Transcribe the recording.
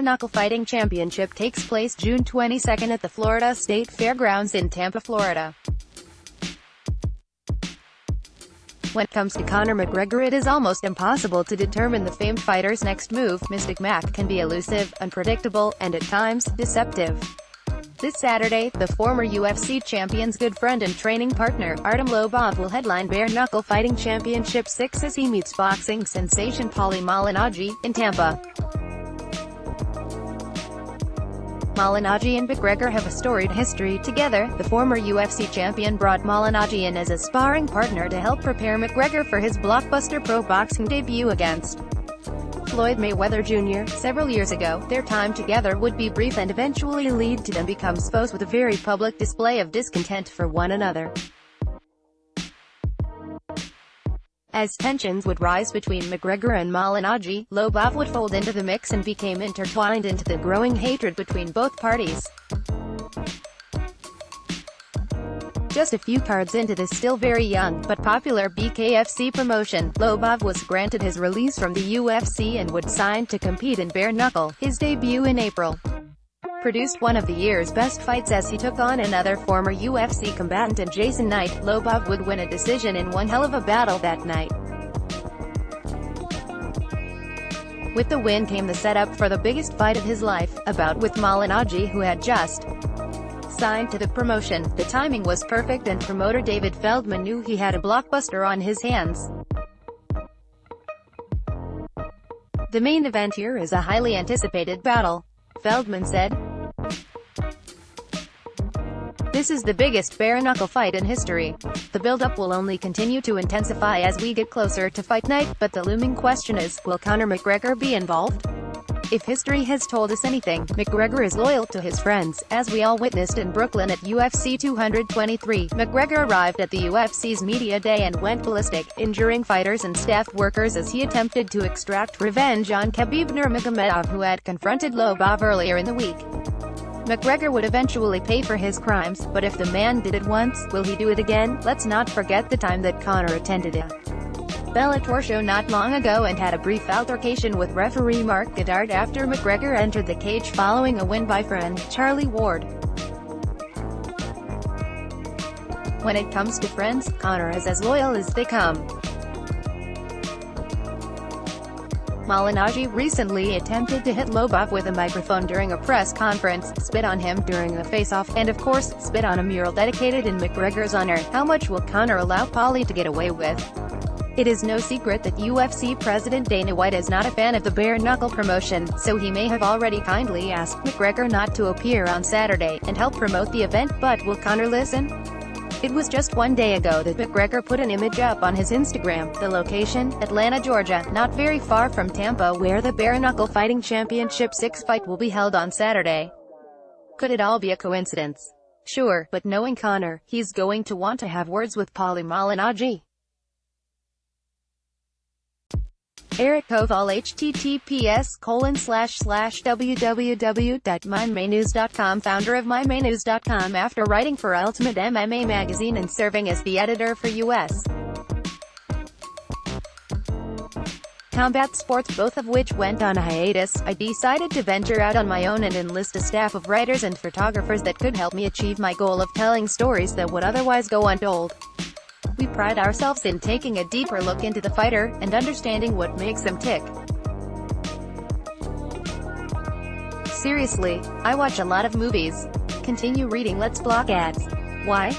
Bare Knuckle Fighting Championship takes place June 22 at the Florida State Fairgrounds in Tampa, Florida. When it comes to Conor McGregor, it is almost impossible to determine the famed fighter's next move. Mystic Mac can be elusive, unpredictable, and at times, deceptive. This Saturday, the former UFC champion's good friend and training partner, Artem Lobov, will headline Bare Knuckle Fighting Championship 6 as he meets boxing sensation Pauli in Tampa. Malignaggi and McGregor have a storied history together. The former UFC champion brought Malignaggi in as a sparring partner to help prepare McGregor for his blockbuster pro boxing debut against Floyd Mayweather Jr. several years ago. Their time together would be brief and eventually lead to them becoming exposed with a very public display of discontent for one another. As tensions would rise between McGregor and Malignaggi, Lobov would fold into the mix and became intertwined into the growing hatred between both parties. Just a few cards into this still very young, but popular BKFC promotion, Lobov was granted his release from the UFC and would sign to compete in Bare Knuckle, his debut in April. Produced one of the year's best fights as he took on another former UFC combatant and Jason Knight. Lobov would win a decision in one hell of a battle that night. With the win came the setup for the biggest fight of his life, a bout with Malignaggi, who had just signed to the promotion. The timing was perfect and promoter David Feldman knew he had a blockbuster on his hands. The main event here is a highly anticipated battle, Feldman said. This is the biggest bare knuckle fight in history. The build-up will only continue to intensify as we get closer to fight night, but the looming question is, will Conor McGregor be involved? If history has told us anything, McGregor is loyal to his friends, as we all witnessed in Brooklyn at UFC 223. McGregor arrived at the UFC's media day and went ballistic, injuring fighters and staff workers as he attempted to extract revenge on Khabib Nurmagomedov, who had confronted Lobov earlier in the week. McGregor would eventually pay for his crimes, but if the man did it once, will he do it again? Let's not forget the time that Conor attended a Bellator show not long ago and had a brief altercation with referee Mark Goddard after McGregor entered the cage following a win by friend Charlie Ward. When it comes to friends, Conor is as loyal as they come. Malignaggi recently attempted to hit Lobov with a microphone during a press conference, spit on him during a face-off, and of course, spit on a mural dedicated in McGregor's honor. How much will Conor allow Pauli to get away with? It is no secret that UFC President Dana White is not a fan of the bare knuckle promotion, so he may have already kindly asked McGregor not to appear on Saturday and help promote the event, but will Conor listen? It was just one day ago that McGregor put an image up on his Instagram. The location, Atlanta, Georgia, not very far from Tampa, where the Bare Knuckle Fighting Championship 6 fight will be held on Saturday. Could it all be a coincidence? Sure, but knowing Conor, he's going to want to have words with Pauli Malignaggi. Eric Koval, https://www.mymanews.com, founder of mymanews.com, after writing for Ultimate MMA magazine and serving as the editor for U.S. Combat Sports, both of which went on a hiatus, I decided to venture out on my own and enlist a staff of writers and photographers that could help me achieve my goal of telling stories that would otherwise go untold. We pride ourselves in taking a deeper look into the fighter, and understanding what makes them tick. Seriously, I watch a lot of movies. Continue reading. Let's block ads. Why?